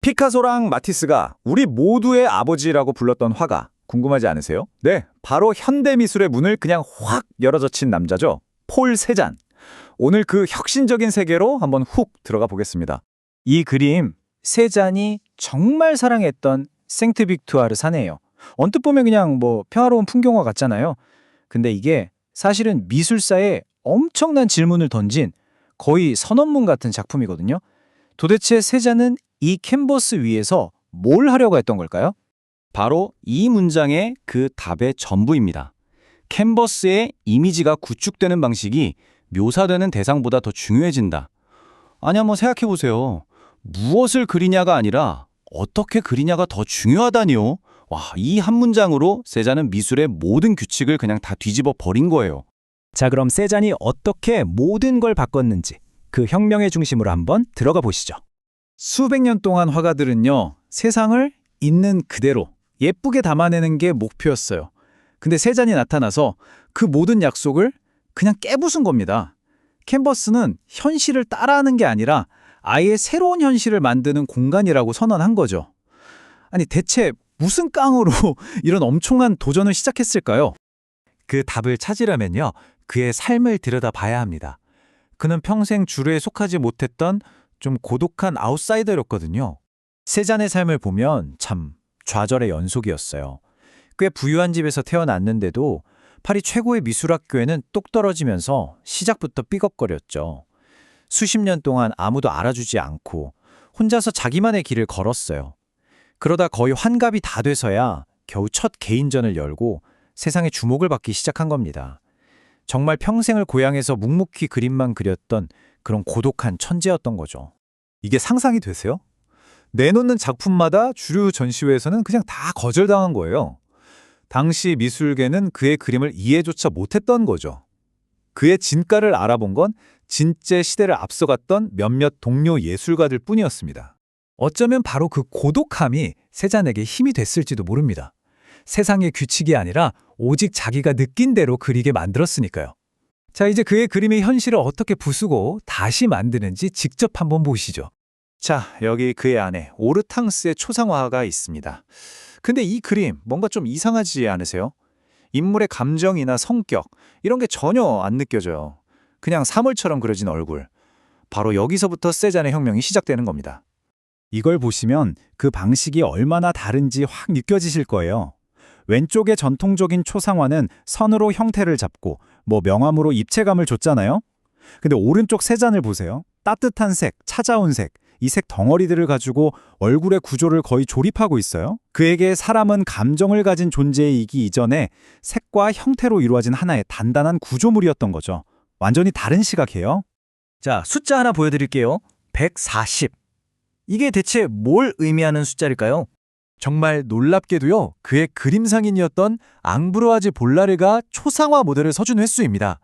피카소랑 마티스가 우리 모두의 아버지라고 불렀던 화가 궁금하지 않으세요? 네, 바로 현대미술의 문을 그냥 확 열어젖힌 남자죠. 폴 세잔. 오늘 그 혁신적인 세계로 한번 훅 들어가 보겠습니다. 이 그림, 세잔이 정말 사랑했던 생트 빅투아르 산이에요. 언뜻 보면 그냥 평화로운 풍경화 같잖아요. 근데 이게 사실은 미술사에 엄청난 질문을 던진 거의 선언문 같은 작품이거든요. 도대체 세잔은 이 캔버스 위에서 뭘 하려고 했던 걸까요? 바로 이 문장의 그 답의 전부입니다. 캔버스의 이미지가 구축되는 방식이 묘사되는 대상보다 더 중요해진다. 아니, 한번 생각해보세요. 무엇을 그리냐가 아니라 어떻게 그리냐가 더 중요하다니요. 와, 이 한 문장으로 세잔은 미술의 모든 규칙을 그냥 다 뒤집어 버린 거예요. 자, 그럼 세잔이 어떻게 모든 걸 바꿨는지 그 혁명의 중심으로 한번 들어가 보시죠. 수백 년 동안 화가들은요, 세상을 있는 그대로 예쁘게 담아내는 게 목표였어요. 근데 세잔이 나타나서 그 모든 약속을 그냥 깨부순 겁니다. 캔버스는 현실을 따라하는 게 아니라 아예 새로운 현실을 만드는 공간이라고 선언한 거죠. 아니, 대체 무슨 깡으로 이런 엄청난 도전을 시작했을까요? 그 답을 찾으려면요, 그의 삶을 들여다봐야 합니다. 그는 평생 주류에 속하지 못했던 좀 고독한 아웃사이더였거든요. 세잔의 삶을 보면 참 좌절의 연속이었어요. 꽤 부유한 집에서 태어났는데도 파리 최고의 미술학교에는 똑 떨어지면서 시작부터 삐걱거렸죠. 수십 년 동안 아무도 알아주지 않고 혼자서 자기만의 길을 걸었어요. 그러다 거의 환갑이 다 돼서야 겨우 첫 개인전을 열고 세상의 주목을 받기 시작한 겁니다. 정말 평생을 고향에서 묵묵히 그림만 그렸던 그런 고독한 천재였던 거죠. 이게 상상이 되세요? 내놓는 작품마다 주류 전시회에서는 그냥 다 거절당한 거예요. 당시 미술계는 그의 그림을 이해조차 못했던 거죠. 그의 진가를 알아본 건 진짜 시대를 앞서갔던 몇몇 동료 예술가들 뿐이었습니다. 어쩌면 바로 그 고독함이 세잔에게 힘이 됐을지도 모릅니다. 세상의 규칙이 아니라 오직 자기가 느낀 대로 그리게 만들었으니까요. 자, 이제 그의 그림의 현실을 어떻게 부수고 다시 만드는지 직접 한번 보시죠. 자, 여기 그의 안에 오르탕스의 초상화가 있습니다. 근데 이 그림 뭔가 좀 이상하지 않으세요? 인물의 감정이나 성격 이런 게 전혀 안 느껴져요. 그냥 사물처럼 그려진 얼굴. 바로 여기서부터 세잔의 혁명이 시작되는 겁니다. 이걸 보시면 그 방식이 얼마나 다른지 확 느껴지실 거예요. 왼쪽의 전통적인 초상화는 선으로 형태를 잡고 명암으로 입체감을 줬잖아요. 근데 오른쪽 세잔을 보세요. 따뜻한 색, 찾아온 색, 이 색 덩어리들을 가지고 얼굴의 구조를 거의 조립하고 있어요. 그에게 사람은 감정을 가진 존재이기 이전에 색과 형태로 이루어진 하나의 단단한 구조물이었던 거죠. 완전히 다른 시각이에요. 자, 숫자 하나 보여드릴게요. 140. 이게 대체 뭘 의미하는 숫자일까요? 정말 놀랍게도요, 그의 그림상인이었던 앙브로아즈 볼라르가 초상화 모델을 서준 횟수입니다.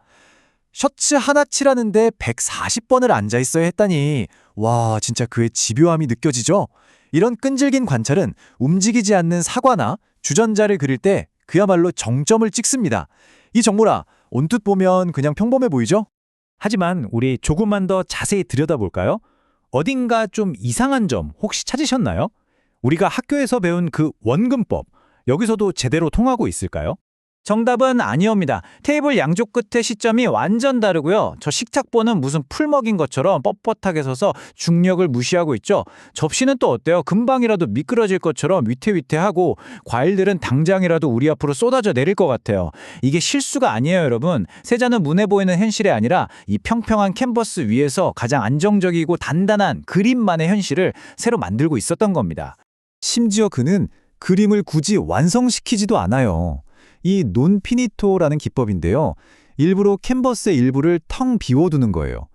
셔츠 하나 칠하는데 140번을 앉아 있어야 했다니, 와, 진짜 그의 집요함이 느껴지죠? 이런 끈질긴 관찰은 움직이지 않는 사과나 주전자를 그릴 때 그야말로 정점을 찍습니다. 이 정모라, 온뜻 보면 그냥 평범해 보이죠? 하지만 우리 조금만 더 자세히 들여다볼까요? 어딘가 좀 이상한 점 혹시 찾으셨나요? 우리가 학교에서 배운 그 원근법, 여기서도 제대로 통하고 있을까요? 정답은 아니옵니다. 테이블 양쪽 끝의 시점이 완전 다르고요. 저 식탁보는 무슨 풀 먹인 것처럼 뻣뻣하게 서서 중력을 무시하고 있죠. 접시는 또 어때요? 금방이라도 미끄러질 것처럼 위태위태하고 과일들은 당장이라도 우리 앞으로 쏟아져 내릴 것 같아요. 이게 실수가 아니에요, 여러분. 세잔은 눈에 보이는 현실이 아니라 이 평평한 캔버스 위에서 가장 안정적이고 단단한 그림만의 현실을 새로 만들고 있었던 겁니다. 심지어 그는 그림을 굳이 완성시키지도 않아요. 이 논피니토라는 기법인데요. 일부러 캔버스의 일부를 텅 비워두는 거예요.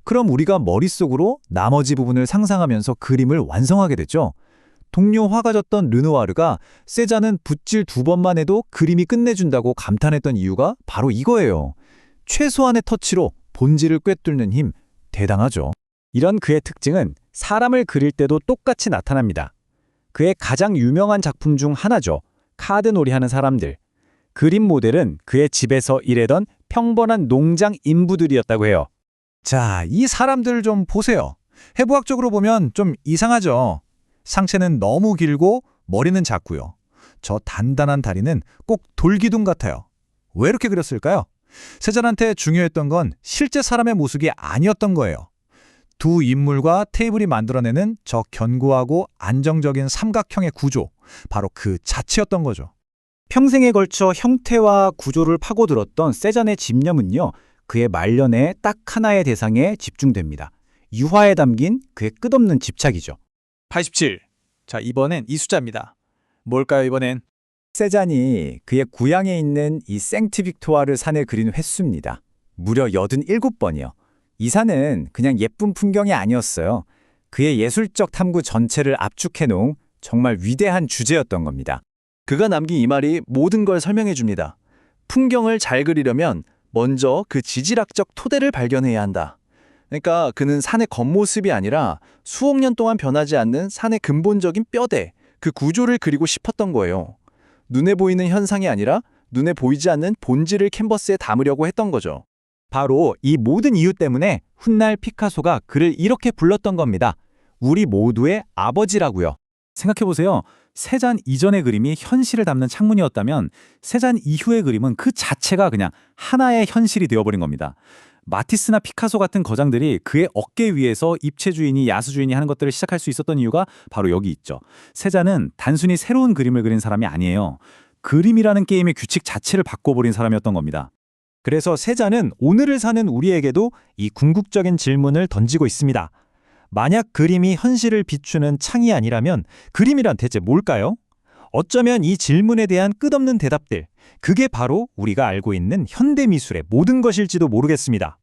그럼 우리가 머릿속으로 나머지 부분을 상상하면서 그림을 완성하게 되죠. 동료 화가였던 르누아르가 세잔은 붓질 2번만 해도 그림이 끝내준다고 감탄했던 이유가 바로 이거예요. 최소한의 터치로 본질을 꿰뚫는 힘, 대단하죠. 이런 그의 특징은 사람을 그릴 때도 똑같이 나타납니다. 그의 가장 유명한 작품 중 하나죠. 카드놀이 하는 사람들. 그림 모델은 그의 집에서 일하던 평범한 농장 인부들이었다고 해요. 자, 이 사람들 좀 보세요. 해부학적으로 보면 좀 이상하죠. 상체는 너무 길고 머리는 작고요. 저 단단한 다리는 꼭 돌기둥 같아요. 왜 이렇게 그렸을까요? 세잔한테 중요했던 건 실제 사람의 모습이 아니었던 거예요. 두 인물과 테이블이 만들어내는 저 견고하고 안정적인 삼각형의 구조, 바로 그 자체였던 거죠. 평생에 걸쳐 형태와 구조를 파고들었던 세잔의 집념은요, 그의 말년에 딱 하나의 대상에 집중됩니다. 유화에 담긴 그의 끝없는 집착이죠. 87. 자, 이번엔 이 숫자입니다. 뭘까요, 이번엔? 세잔이 그의 고향에 있는 이 생트 빅토아르 산을 그린 횟수입니다. 무려 87번이요. 이 산은 그냥 예쁜 풍경이 아니었어요. 그의 예술적 탐구 전체를 압축해놓은 정말 위대한 주제였던 겁니다. 그가 남긴 이 말이 모든 걸 설명해 줍니다. 풍경을 잘 그리려면 먼저 그 지질학적 토대를 발견해야 한다. 그러니까 그는 산의 겉모습이 아니라 수억 년 동안 변하지 않는 산의 근본적인 뼈대, 그 구조를 그리고 싶었던 거예요. 눈에 보이는 현상이 아니라 눈에 보이지 않는 본질을 캔버스에 담으려고 했던 거죠. 바로 이 모든 이유 때문에 훗날 피카소가 그를 이렇게 불렀던 겁니다. 우리 모두의 아버지라고요. 생각해보세요. 세잔 이전의 그림이 현실을 담는 창문이었다면 세잔 이후의 그림은 그 자체가 그냥 하나의 현실이 되어버린 겁니다. 마티스나 피카소 같은 거장들이 그의 어깨 위에서 입체주의니 야수주의니 하는 것들을 시작할 수 있었던 이유가 바로 여기 있죠. 세잔은 단순히 새로운 그림을 그린 사람이 아니에요. 그림이라는 게임의 규칙 자체를 바꿔버린 사람이었던 겁니다. 그래서 세잔은 오늘을 사는 우리에게도 이 궁극적인 질문을 던지고 있습니다. 만약 그림이 현실을 비추는 창이 아니라면 그림이란 대체 뭘까요? 어쩌면 이 질문에 대한 끝없는 대답들, 그게 바로 우리가 알고 있는 현대미술의 모든 것일지도 모르겠습니다.